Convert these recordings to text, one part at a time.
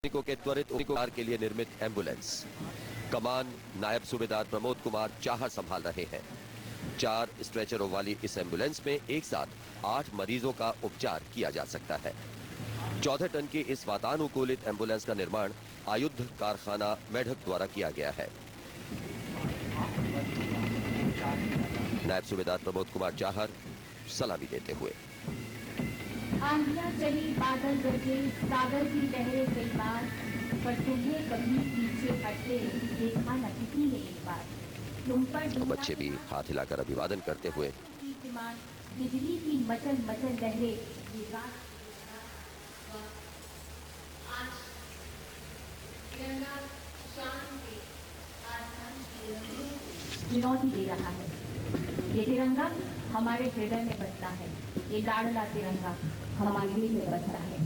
सैनिकों के त्वरित उपचार के लिए निर्मित एम्बुलेंस। कमान नायब सूबेदार प्रमोद कुमार चाहर संभाल रहे हैं। 4 स्ट्रेचरों वाली इस एम्बुलेंस में एक साथ 8 मरीजों का उपचार किया जा सकता है। 14 टन की इस वातानुकूलित एम्बुलेंस का निर्माण आयुध कारखाना मेढक द्वारा किया गया है। नायब सूबेदार प्रमोद कुमार चाहर सलामी देते हुए। आंधियां चली, बादल गरजे, सागर की लहरें कई बार, पर तुम्हें कभी पीछे हटते देखा न किसी ने एक बार। तुम पर बच्चे भी हाथ हिलाकर अभिवादन करते हुए। बिजली की मचल मचल लहरें, चुनौती दे रहा है। ये तिरंगा हमारे हृदय में बसता है, ये लाडला तिरंगा हमारे दिल में बसता है।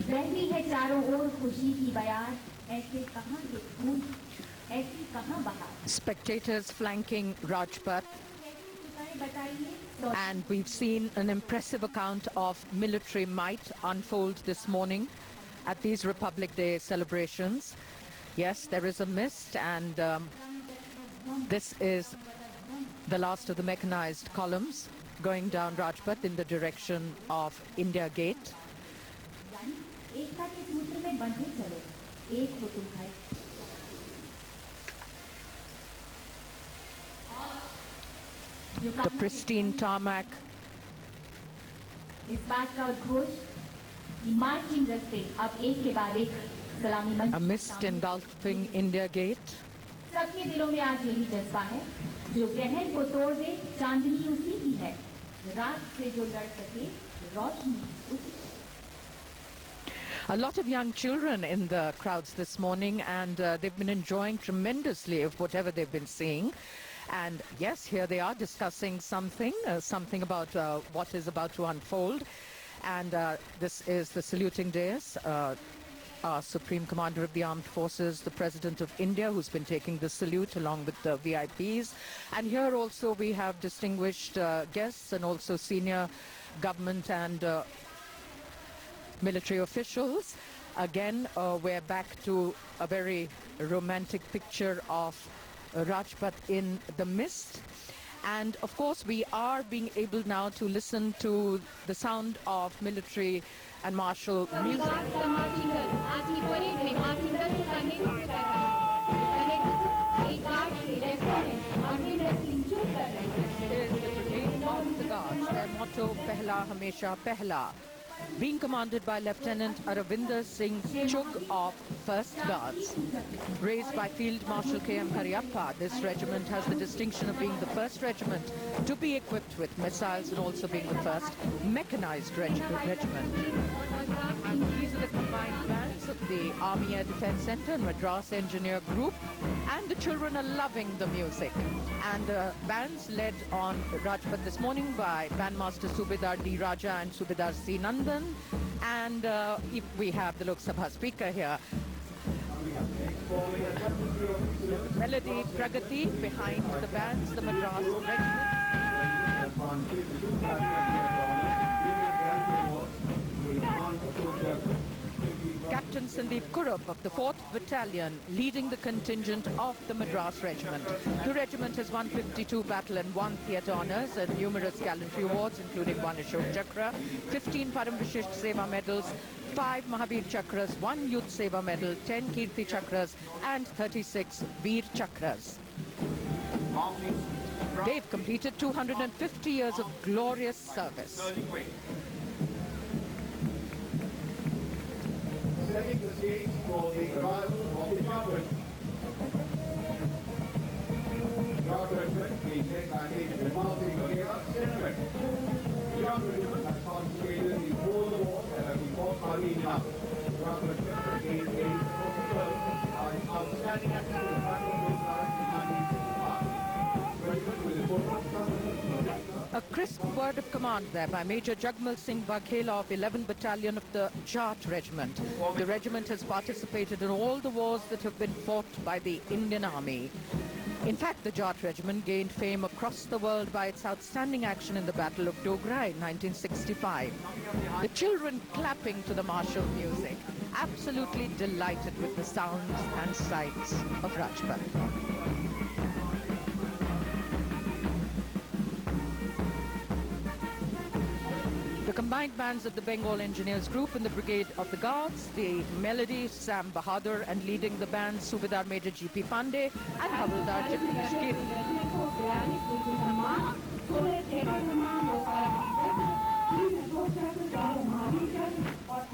बहती है चारों ओर खुशी की बयार, ऐसे कहां के फूल, ऐसी कहां बहार। Spectators flanking Rajpath, and we've seen an impressive account of military might unfold this morning at these Republic Day celebrations. Yes, there is a mist, and this is the last of the mechanized columns going down Rajpath in the direction of India Gate. The pristine tarmac. A mist engulfing India Gate. सबके दिलों में आज यही जज्बा है, जो गहन को तोड़ दे चांदनी उसी की है, रात से जो लड़ सके रोशनी उसी। A lot of young children in the crowds this morning, and they've been enjoying tremendously of whatever they've been seeing. And yes, here they are discussing something about what is about to unfold. And this is the saluting dais. Our Supreme Commander of the Armed Forces, the President of India, who's been taking the salute along with the VIPs. And here also we have distinguished guests and also senior government and military officials. Again, we're back to a very romantic picture of Rajpath in the mist. And of course, we are being able now to listen to the sound of military and martial music. The Guards, their motto, Pehla Hamesha Pehla, being commanded by Lieutenant Aravinder Singh Chugh of 1st Guards. Raised by Field Marshal K.M. Hariappa, this regiment has the distinction of being the first regiment to be equipped with missiles and also being the first mechanized regiment. These are the combined bands of the Army Air Defence Centre and Madras Engineer Group, and the children are loving the music. And bands led on Rajpath this morning by Bandmaster Subedar D. Raja and Subedar C. Nandan. And if we have the Lok Sabha Speaker here, Melody Pragati behind the bands, the Madras Regiment. Captain Sandeep Kurup of the 4th Battalion leading the contingent of the Madras Regiment. The regiment has won 52 battle and 1 theatre honours and numerous gallantry awards, including 1 Ashok Chakra, 15 Param Vishisht Seva medals, 5 Mahavir Chakras, 1 Youth Seva medal, 10 Kirti Chakras and 36 Veer Chakras. They've completed 250 years of glorious service. Setting the stage for the arrival of the Judgment. Judgment being led by Major Martin Guerra, Senator. The Judgment has participated in all the wars that have been fought by India. Judgment is an outstanding action in the battle of A crisp word of command there by Major Jagmal Singh Baghela of 11th Battalion of the Jat Regiment. The regiment has participated in all the wars that have been fought by the Indian Army. In fact, the Jat Regiment gained fame across the world by its outstanding action in the Battle of Dogra in 1965. The children clapping to the martial music. absolutely delighted with the sounds and sights of Rajpath. The combined bands of the Bengal Engineers Group and the Brigade of the Guards, the Melody, Sam Bahadur, and leading the band, Subedar Major G.P. Pandey and Havildar Jagdish Giri.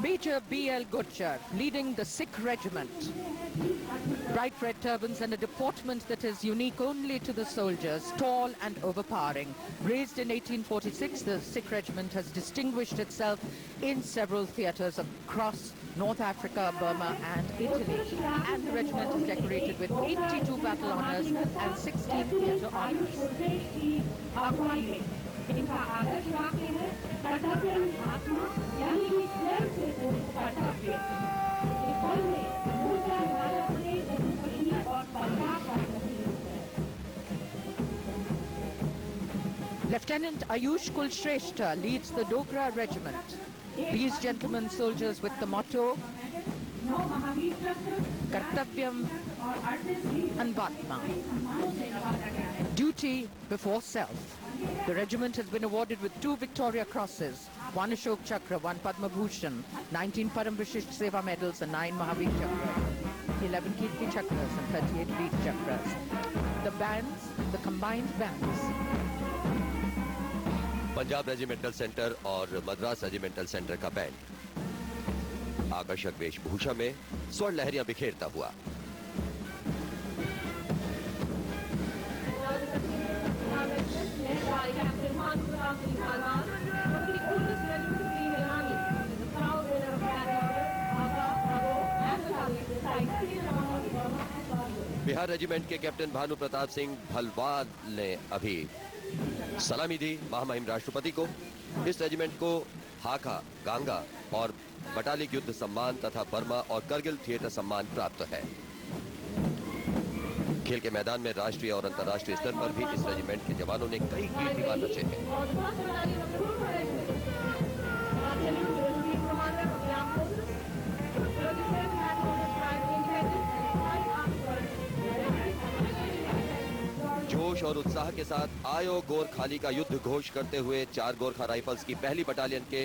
Major B.L. Gurjar, leading the Sikh regiment. Bright red turbans and a deportment that is unique only to the soldiers, tall and overpowering. Raised in 1846, the Sikh regiment has distinguished itself in several theatres across North Africa, Burma and Italy. And the regiment is decorated with 82 battle honours and 16 theatre honours. इनका आदर्श वाक्य है कर्तव्य आत्मा यानी कि स्वयं से पूर्ण कर्तव्य ये फल में ऊर्जा भारत ने अनुपस्थिति और परिवार का प्रतीक है Lieutenant Ayush Kulshrestha leads the Dogra regiment. These gentlemen soldiers with the motto Kartavyam Anvatma, duty before self. The regiment has been awarded with 2 Victoria Crosses, 1 Ashok Chakra, 1 Padma Bhushan, 19 Param Vishisht Seva medals and 9 Mahavir Chakras, 11 Kirti Chakras and 38 Veer Chakras. The bands, the combined bands. Punjab regimental centre और Madras regimental centre का band आकर्षक वेशभूषा में स्वर्ण लहरियां बिखेरता हुआ Bihar regiment के captain Bhanu Pratap Singh Bhalwal ने अभी सलामी दी महामहिम राष्ट्रपति को। इस रेजिमेंट को हाका, गांगा और बटालिक युद्ध सम्मान तथा बर्मा और करगिल थिएटर सम्मान प्राप्त है। खेल के मैदान में राष्ट्रीय और अंतर्राष्ट्रीय स्तर पर भी इस रेजिमेंट के जवानों ने कई कीर्तिमान रचे हैं। जोश और उत्साह के साथ आयो गोरखाली का युद्ध घोष करते हुए 4 गोरखा राइफल्स की पहली बटालियन के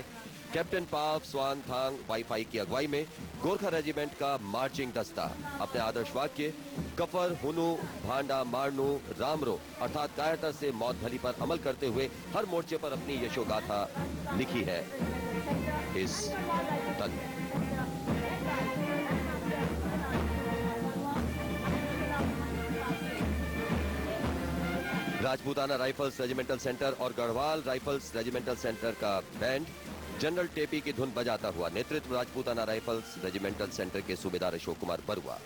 कैप्टन पाव स्वान थांग वाईफाई की अगुवाई में गोरखा रेजिमेंट का मार्चिंग दस्ता अपने आदर्श वाक्य कफर हुनु भांडा मारनू रामरो अर्थात कायरता से मौत भली पर अमल करते हुए हर मोर्चे पर अपनी यशोगाथा लिखी है इस दल में। राजपूताना राइफल्स रेजिमेंटल सेंटर और गढ़वाल राइफल्स रेजिमेंटल सेंटर का बैंड जनरल टेपी की धुन बजाता हुआ नेतृत्व राजपूताना राइफल्स रेजिमेंटल सेंटर के सूबेदार अशोक कुमार बरुआ।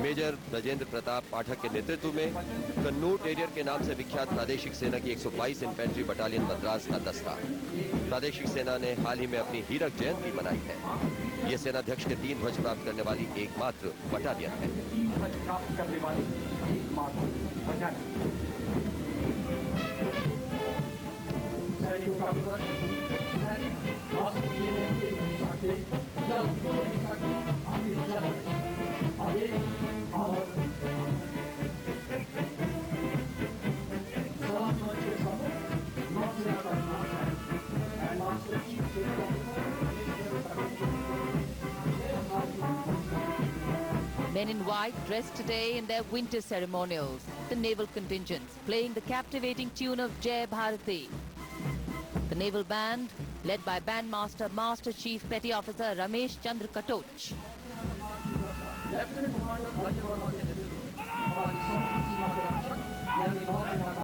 मेजर ब्रजेंद्र प्रताप पाठक के नेतृत्व में कन्नूर टेरियर के नाम से विख्यात प्रादेशिक सेना की 122 इन्फेंट्री बटालियन मद्रास का दस्ता। प्रादेशिक सेना ने हाल ही में अपनी हीरक जयंती मनाई है। ये सेनाध्यक्ष के 3 ध्वज प्राप्त करने वाली एकमात्र बटालियन है। Men in white dressed today in their winter ceremonials, the naval contingents playing the captivating tune of Jai Bharati. The naval band, led by Bandmaster Master Chief Petty Officer Ramesh Chandra Katoch.